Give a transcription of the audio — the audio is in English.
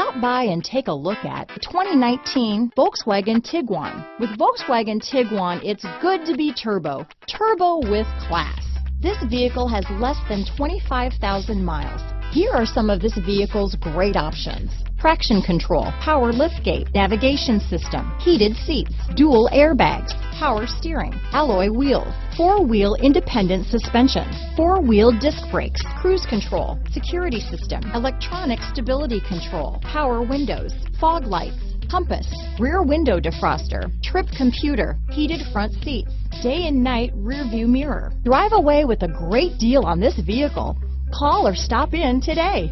Stop by and take a look at the 2019 Volkswagen Tiguan. With Volkswagen Tiguan, it's good to be turbo. Turbo with class. This vehicle has less than 25,000 miles. Here are some of this vehicle's great options: traction control, power liftgate, navigation system, heated seats, dual airbags, power steering, alloy wheels, four-wheel independent suspension, four-wheel disc brakes, cruise control, security system, electronic stability control, power windows, fog lights, compass, rear window defroster, trip computer, heated front seats, day and night rear view mirror. Drive away with a great deal on this vehicle. Call or stop in today.